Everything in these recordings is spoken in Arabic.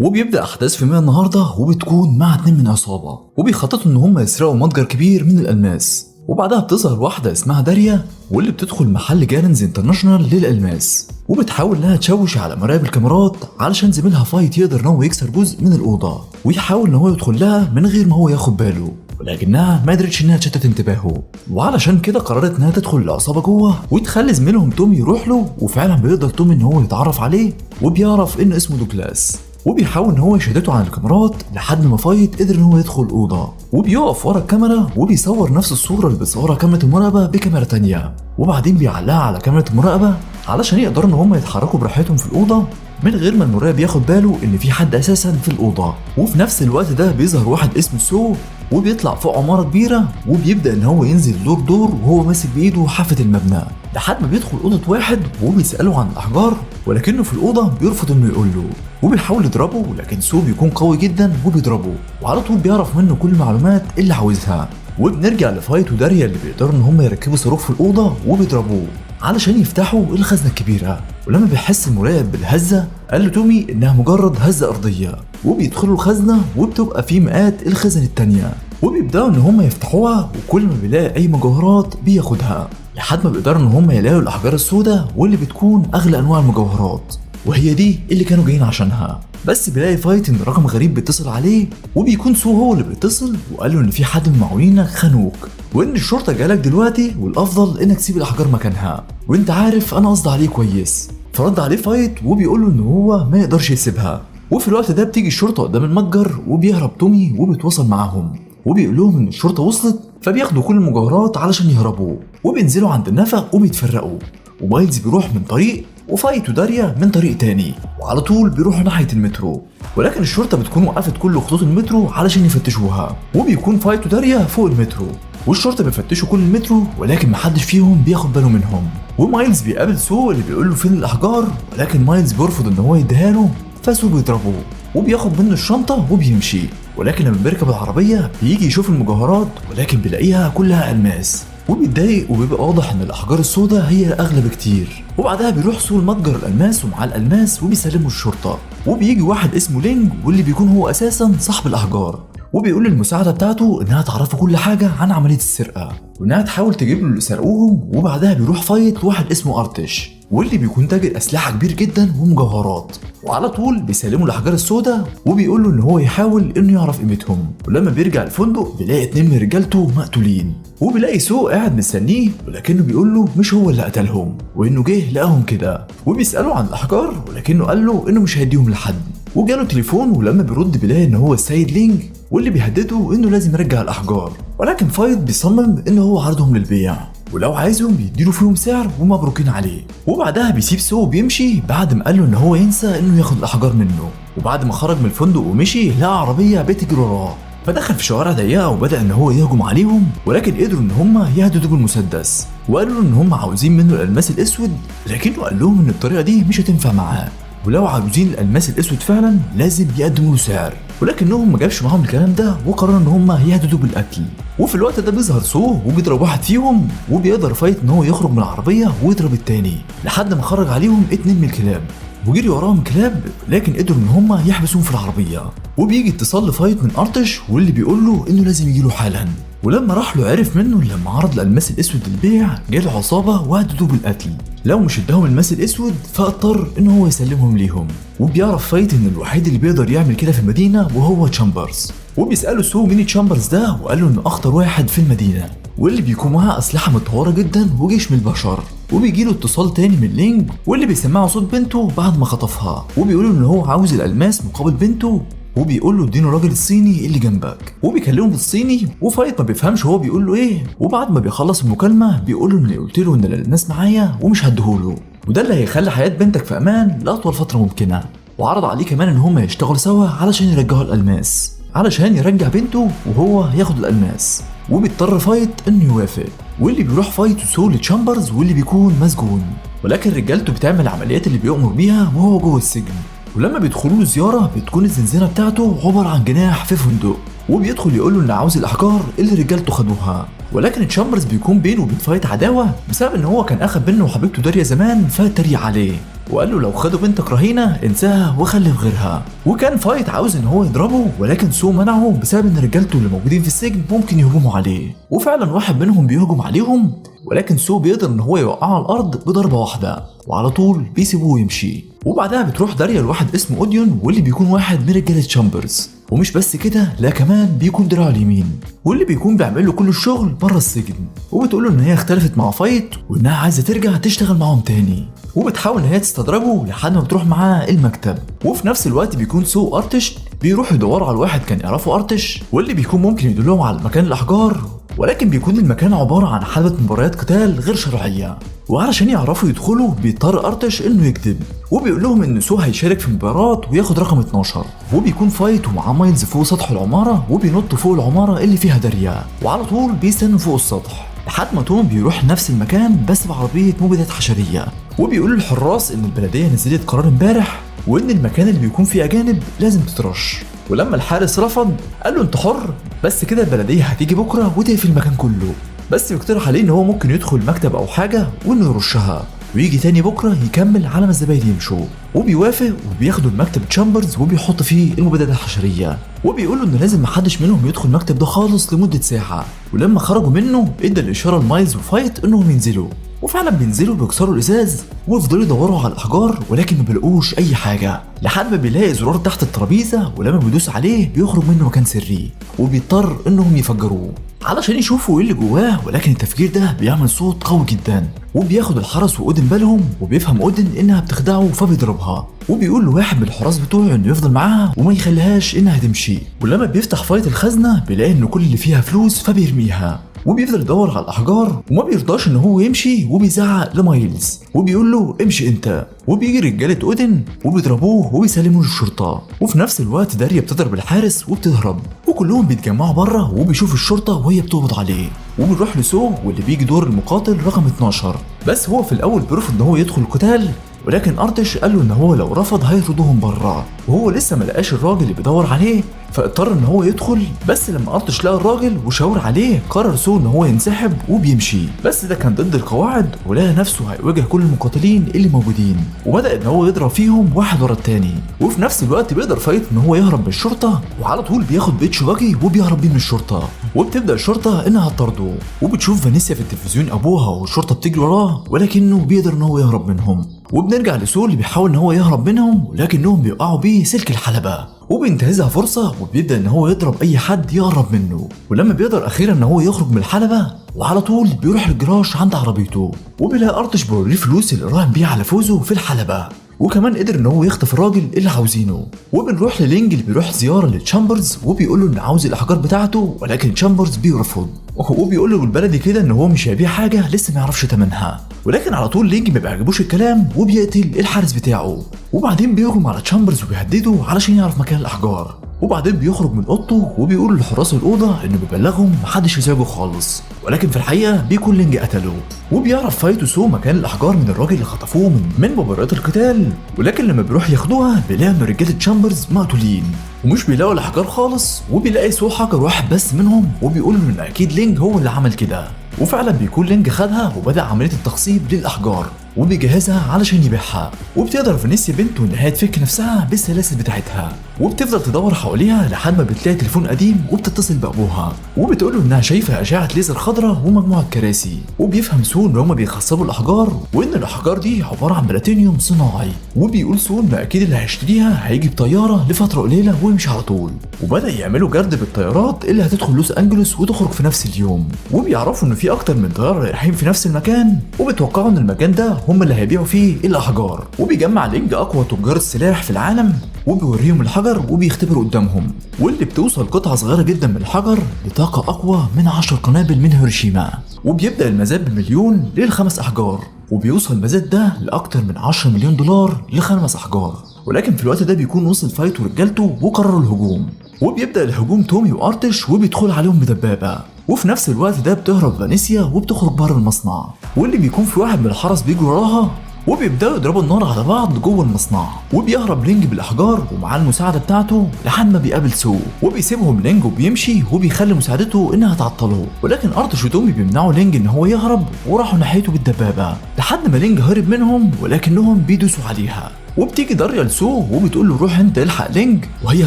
وبيبدأ أحداث فيلمنا النهاردة وبتكون مع اتنين من عصابة وبيخططوا إن هم يسرقوا متجر كبير من الألماس. وبعدها بتظهر واحدة اسمها داريا واللي بتدخل محل جارنز انترناشونال للألماس وبتحاول إنها تشوش على مراقب الكاميرات علشان زميلها فايت يقدر إن هو يكسر جزء من الأوضة ويحاول إن هو يدخل لها من غير ما هو ياخد باله، ولكنها ما قدرتش إنها تشتت انتباهه، وعلشان كده قررت إنها تدخل العصابة جوه وتخلي زميلهم تومي يروح له. وفعلا بيقدر تومي إن هو يتعرف عليه وبيعرف إن اسمه دوجلاس وبيحاول ان هو يشدته عن الكاميرات لحد ما فايت قدر ان هو يدخل الاوضه وبيقف ورا الكاميرا وبيصور نفس الصوره اللي بتصورها كاميرا المراقبه بكاميرا تانية، وبعدين بيعلقها على كاميرا المراقبه علشان يقدروا ان هم يتحركوا براحتهم في الاوضه من غير ما المراقب ياخد باله ان في حد اساسا في الاوضه. وفي نفس الوقت ده بيظهر واحد اسمه سو وبيطلع فوق عماره كبيره وبيبدا ان هو ينزل دور دور وهو ماسك بايده حافه المبنى لحد ما بيدخل اوضه واحد وبيساله عن الاحجار، ولكنه في الاوضه بيرفض انه يقول له وبيحاول يضربه، لكن سو بيكون قوي جدا وبيضربه وعلى طول بيعرف منه كل المعلومات اللي عاوزها. وبنرجع لفايت وداريا اللي بيقدروا ان هم يركبوا صاروخ في الاوضه وبيضربوه علشان يفتحوا الخزنه الكبيره، ولما بيحس المراقب بالهزه قال له تومي انها مجرد هزه ارضيه، وبيدخلوا الخزنه وبتبقى في مئات الخزن التانيه وبيبداوا ان هم يفتحوها، وكل ما بيلاقي اي مجوهرات بياخدها لحد ما بيقدروا ان هم يلاقوا الاحجار السوداء واللي بتكون اغلى انواع المجوهرات وهي دي اللي كانوا جايين عشانها. بس بيلاقي فايت ان رقم غريب بيتصل عليه وبيكون سو هو اللي بيتصل وقال له ان في حد من معاونينك خانوك وان الشرطه جالك دلوقتي والافضل انك تسيب الاحجار مكانها وانت عارف انا قصدي عليه كويس. فرد عليه فايت وبيقول له ان هو ما يقدرش يسيبها، وفي الوقت ده بتيجي الشرطه قدام المتجر وبيهرب تومي وبيتواصل معاهم وبيقول لهم ان الشرطه وصلت، فبياخدوا كل المجوهرات علشان يهربوا وبينزلوا عند النفق وبيتفرقوا، ومايلز بيروح من طريق وفايت وداريا من طريق تاني وعلى طول بيروحوا ناحيه المترو، ولكن الشرطه بتكون وقفت كل خطوط المترو علشان يفتشوها، وبيكون فايت وداريا فوق المترو والشرطه بيفتشوا كل المترو ولكن محدش فيهم بياخد باله منهم. ومايلز بيقابل سو اللي بيقول له فين الاحجار، ولكن مايلز بيرفض ان هو يديها له، فسو بيضربوه وبياخد منه الشنطه وبيمشي، ولكن لما بيركب العربيه بيجي يشوف المجوهرات ولكن بيلاقيها كلها الماس وبيتضايق وبيبقى واضح ان الاحجار السوداء هي اغلى بكتير. وبعدها بيروح سوق المتجر الالماس ومعاه الالماس وبيسلمه الشرطه، وبيجي واحد اسمه لينج واللي بيكون هو اساسا صاحب الاحجار وبيقول للمساعده بتاعته انها تعرفه كل حاجه عن عمليه السرقه وانها تحاول تجيب له اللي سرقوهم. وبعدها بيروح فايت لواحد اسمه ارتش واللي بيكون تاجر اسلحه كبير جدا ومجوهرات، وعلى طول بيسلمه الاحجار السوداء وبيقول له ان هو يحاول انه يعرف قيمتهم. ولما بيرجع الفندق بيلاقي اتنين من رجالته مقتولين وبيلاقي سو قاعد مستنيه، ولكنه بيقول له مش هو اللي قتلهم وانه جه لقاهم كده، وبيساله عن الاحجار ولكنه قال له انه مش هيديهم لحد. وجاله تليفون ولما بيرد بيلاقي ان هو السيد لينج واللي بيهدده انه لازم يرجع الاحجار، ولكن فايت بيصمم ان هو عرضهم للبيع ولو عايزهم بيديله فيهم سعر ومبروكين عليه. وبعدها بيسيب سو وبيمشي بعد ما قال له ان هو ينسى انه ياخد الاحجار منه، وبعد ما خرج من الفندق ومشي لقى عربيه بتجري وراه فدخل في شوارع ضيقه وبدا ان هو يهجم عليهم، ولكن قدروا ان هم يهددوا بالمسدس وقالوا له ان هم عاوزين منه الالماس الاسود، لكنه قال لهم ان الطريقه دي مش هتنفع معاه ولو عاوزين الالماس الاسود فعلا لازم يقدموا له سعر، ولكنهم ما جابش معاهم الكلام ده وقرروا ان هم يهددوا بالقتل. وفي الوقت ده بيظهر سو وبيضرب واحد فيهم وبيقدر فايت ان هو يخرج من العربيه ويضرب التاني لحد ما خرج عليهم اتنين من الكلاب وجري وراهم كلاب، لكن قدروا ان هم يحبسوهم في العربيه. وبيجي اتصال لفايت من ارتش واللي بيقول له انه لازم يجيله حالا، ولما راح له عرف منه لما عرض الالماس الاسود للبيع جاله عصابه وهددوه بالقتل لو مش اداهم الماس الاسود، فاضطر ان هو يسلمهم ليهم. وبيعرف فايت ان الوحيد اللي بيقدر يعمل كده في المدينه وهو تشامبرز، وبيساله سو مين تشامبرز ده وقال له انه اخطر واحد في المدينه واللي بيكون معاه اسلحه متطوره جدا وجيش من البشر. وبيجي له اتصال تاني من لينج واللي بيسمعه صوت بنته بعد ما خطفها وبيقول له ان هو عاوز الالماس مقابل بنته، وبيقول له ادينه الراجل الصيني اللي جنبك وبيكلمه بالصيني، وفايت ما بيفهمش هو بيقول له ايه، وبعد ما بيخلص المكالمه بيقول له اني قلت له ان الالماس معايا ومش هديهوله وده اللي هيخلي حياه بنتك في امان لاطول فتره ممكنه، وعرض عليه كمان ان هما يشتغلوا سوا علشان يرجعوا الالماس علشان يرجع بنته وهو ياخد الالماس. وبيضطر فايت انه يوافق، واللي بيروح فايت وسو لتشامبرز واللي بيكون مسجون، ولكن رجالته بتعمل العمليات اللي بيؤمر بيها وهو جوه السجن. ولما بيدخلوا له زياره بتكون الزنزانه بتاعته عباره عن جناح في فندق، وبيدخل يقول له ان عاوز الاحجار اللي رجالته خدوها ولكن تشامبرز بيكون بينه وبين فايت عداوه بسبب ان هو كان اخد منه وحبيبته داريا زمان، فاتريق عليه وقال له لو خدوا بنتك رهينه انساها وخلف غيرها. وكان فايت عاوز ان هو يضربه، ولكن سو منعه بسبب ان رجالته اللي موجودين في السجن ممكن يهجموا عليه، وفعلا واحد منهم بيهجم عليهم، ولكن سو بيقدر ان هو يوقعه على الارض بضربه واحده وعلى طول بيسيبوه ويمشي. وبعدها بتروح داريا لواحد اسمه اوديون، واللي بيكون واحد من رجاله تشامبرز، ومش بس كده لا كمان بيكون دراعه اليمين، واللي بيكون بيعمل له كل الشغل بره السجن. وبتقول له ان هي اختلفت مع فايت وانها عايزه ترجع تشتغل معاهم تاني، وبتحاول ان هي تستدرجه لحد ما بتروح معاه المكتب. وفي نفس الوقت بيكون سو ارتش بيروح يدوروا على واحد كان يعرفه ارتش، واللي بيكون ممكن يدلهم على مكان الاحجار، ولكن بيكون المكان عباره عن حلبة مباريات قتال غير شرعيه. وعلشان يعرفوا يدخلوا بيضطر ارتش انه يكذب، وبيقول لهم ان سو هيشارك في مباراه وياخد رقم 12. وبيكون فايت ومعاه مايلز فوق سطح العماره، وبينطوا فوق العماره اللي فيها داريا، وعلى طول بيستنوا فوق السطح لحد ما توم بيروح نفس المكان بس بعربيه مبيدات حشريه. وبيقول للحراس ان البلديه نزلت قرار امبارح وان المكان اللي بيكون فيه اجانب لازم تترش. ولما الحارس رفض قال له انت حر، بس كده البلديه هتيجي بكره وتقفل المكان كله، بس يقترح عليه ان هو ممكن يدخل مكتب او حاجه وانه يرشها ويجي تاني بكره يكمل على ما الزباين يمشوا. وبيوافق وبياخدوا المكتب تشامبرز وبيحط فيه المبيدات الحشريه، وبيقولوا ان لازم محدش منهم يدخل المكتب ده خالص لمده ساعه. ولما خرجوا منه ادى الاشاره لمايلز وفايت انهم ينزلوا، وفعلا بينزلوا بيكسروا الازاز ويفضلوا يدوروا على الاحجار، ولكن ما بيلاقوش اي حاجه لحد ما بيلاقي زرار تحت الترابيزه، ولما بيدوس عليه بيخرج منه مكان سري، وبيضطر انهم يفجروه علشان يشوفوا ايه اللي جواه. ولكن التفجير ده بيعمل صوت قوي جدا، وبياخد الحرس واودن بالهم، وبيفهم اودن انها بتخدعه فبيضربها، وبيقول لواحد من الحراس بتوعه انه يفضل معاها وما يخليهاش انها تمشي. ولما بيفتح فايت الخزنه بيلاقي ان كل اللي فيها فلوس فبيرميها، وبيفضل يدور على الاحجار وما بيرضاش ان هو يمشي، وبيزعق لمايلز وبيقول له امشي انت. وبيجي رجاله اودن وبيضربوه وبيسلموه للشرطه. وفي نفس الوقت داريا بتضرب الحارس وبتهرب، وكلهم بيتجمعوا بره وبيشوفوا الشرطه وهي بتقبض عليه. وبنروح لسو واللي بيجي دور المقاتل رقم 12، بس هو في الاول بيرفض ان هو يدخل القتال، ولكن ارتش قال له ان هو لو رفض هيطردوهم بره، وهو لسه ما لقاش الراجل اللي بيدور عليه، فاضطر ان هو يدخل. بس لما ارتش لقى الراجل وشاور عليه قرر سو ان هو ينسحب وبيمشي، بس ده كان ضد القواعد، ولقى نفسه هيواجه كل المقاتلين اللي موجودين، وبدا ان هو يضرب فيهم واحد ورا التاني. وفي نفس الوقت بيقدر فايت ان هو يهرب من الشرطه، وعلى طول بياخد بيت شباكي وبيهرب بيه من الشرطه، وبتبدا الشرطه انها تطرده. وبتشوف فانيسيا في التلفزيون ابوها والشرطه بتجري وراه، ولكنه بيقدر ان هو يهرب منهم. وبنرجع لسو اللي بيحاول ان هو يهرب منهم، ولكنهم بيوقعوا بيه سلك الحلبة، وبينتهزها فرصة وبيبدأ ان هو يضرب اي حد يقرب منه. ولما بيقدر اخيرا ان هو يخرج من الحلبة، وعلى طول بيروح الجراج عند عربيته، وبيلاقي ارتش بيوريه فلوس اللي راهن بيها على فوزه في الحلبة، وكمان قدر ان هو يخطف الراجل اللي عاوزينه. وبنروح للينج اللي بيروح زياره لتشامبرز وبيقول له ان عاوز الاحجار بتاعته، ولكن تشامبرز بيرفض، وبيقول له بالبلدي كده ان هو مش هيبيع حاجه لسه ما يعرفش ثمنها. ولكن على طول لينج ما بيعجبوش الكلام وبيقتل الحارس بتاعه، وبعدين بيهجم على تشامبرز وبيهدده علشان يعرف مكان الاحجار. وبعدين بيخرج من اوضته وبيقول لحراس الاوضه انه بيبلغهم محدش يزعجه خالص، ولكن في الحقيقه بيكون لينج قتله. وبيعرف فايت وسو مكان الاحجار من الراجل اللي خطفوه من مباريات القتال، ولكن لما بيروح ياخدوها بيلاقي ان رجاله تشامبرز مقتولين ومش بيلاقوا الاحجار خالص، وبيلاقي سو حجر واحد بس منهم، وبيقول ان اكيد لينج هو اللي عمل كده. وفعلا بيكون لينج خدها وبدأ عملية التخصيب للأحجار وبيجهزها علشان يبيعها. وبتقدر فانيسيا بنته انها تفك نفسها بالسلاسل بتاعتها، وبتفضل تدور حواليها لحد ما بتلاقي تليفون قديم وبتتصل بأبوها، وبتقول له انها شايفه اشعه ليزر خضراء ومجموعه كراسي. وبيفهم سو ان هما بيخصبوا الاحجار، وان الاحجار دي عباره عن بلاتينيوم صناعي. وبيقول سو ان اكيد اللي هيشتريها هيجي بطياره لفتره قليله ويمشي على طول. وبدا يعملوا جرد بالطيارات اللي هتدخل لوس انجلوس وتخرج في نفس اليوم، وبيعرفوا ان في اكتر من طياره رايحين في نفس المكان، وبيتوقعوا ان المكان ده هم اللي هيبيعوا فيه الاحجار. وبيجمع لينج اقوى تجار السلاح في العالم وبيوريهم الحجر وبيختبروا قدامهم، واللي بتوصل قطعه صغيره جدا من الحجر لطاقه اقوى من 10 قنابل من هيروشيما. وبيبدا المزاد بالمليون لل5 احجار، وبيوصل المزاد ده لاكتر من 10 مليون دولار ل5 احجار. ولكن في الوقت ده بيكون وصل فايت ورجالته وقرروا الهجوم، وبيبدا الهجوم تومي وارتش وبيدخل عليهم بدبابه. وفي نفس الوقت ده بتهرب فانيسيا وبتخرج بره المصنع، واللي بيكون في واحد من الحرس بيجي وراها وبيبداوا يضربوا النار على بعض جوه المصنع. وبيهرب لينج بالاحجار ومعاه المساعده بتاعته لحد ما بيقابل سو، وبيسيبهم لينج وبيمشي وبيخلي مساعدته انها تعطله. ولكن ارتش وتومي بيمنعوا لينج ان هو يهرب وراحوا ناحيته بالدبابه لحد ما لينج هرب منهم، ولكنهم بيدوسوا عليها. وبتيجي داريا لسو وبتقول له روح انت الحق لينج وهي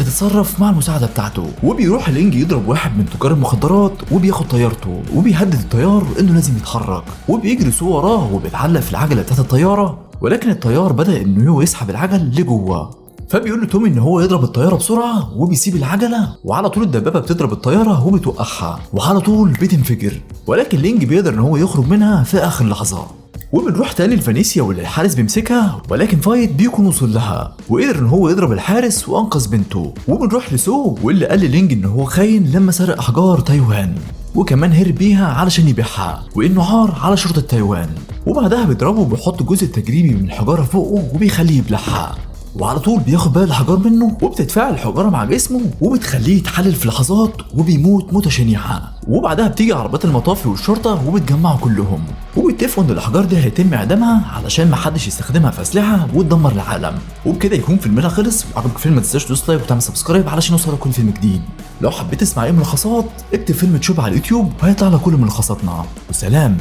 هتتصرف مع المساعده بتاعته. وبيروح لينج يضرب واحد من تجار المخدرات وبياخد طيارته، وبيهدد الطيار انه لازم يتحرك. وبيجري سو وراه وبيتعلق في العجله بتاعت الطياره، ولكن الطيار بدا انه يسحب العجل لجوه. فبيقول له تومي ان هو يضرب الطياره بسرعه وبيسيب العجله، وعلى طول الدبابه بتضرب الطياره وبتوقعها وعلى طول بتنفجر. ولكن لينج بيقدر ان هو يخرج منها في اخر لحظه. وبنروح تاني لفانيسيا واللي الحارس بيمسكها، ولكن فايت بيكون وصل لها وقدر ان هو يضرب الحارس وانقذ بنته. وبنروح لسو واللي قال لينج ان هو خاين لما سرق احجار تايوان، وكمان هرب بيها علشان يبيعها وانه عار على شرطه تايوان. وبعدها بيضربه وبيحط الجزء التجريبي من الحجاره فوقه وبيخليه يبلعها، وعلى طول بياخد بقى الحجار منه وبتتفاعل الحجاره مع جسمه وبتخليه يتحلل في لحظات وبيموت موته شنيعه. وبعدها بتيجي عربات المطافي والشرطه وبتجمعوا كلهم وبيتفقوا ان الاحجار دي هيتم اعدامها علشان ما حدش يستخدمها في اسلحه وتدمر العالم. وبكده يكون فيلمنا خلص. وعجبك الفيلم ما تنساش تدوس لايك وتعمل سبسكرايب علشان يوصلك كل فيلم جديد. لو حبيت تسمع اي ملخصات اكتب فيلم تشوب على اليوتيوب وهيطلع لك كل ملخصاتنا. وسلام.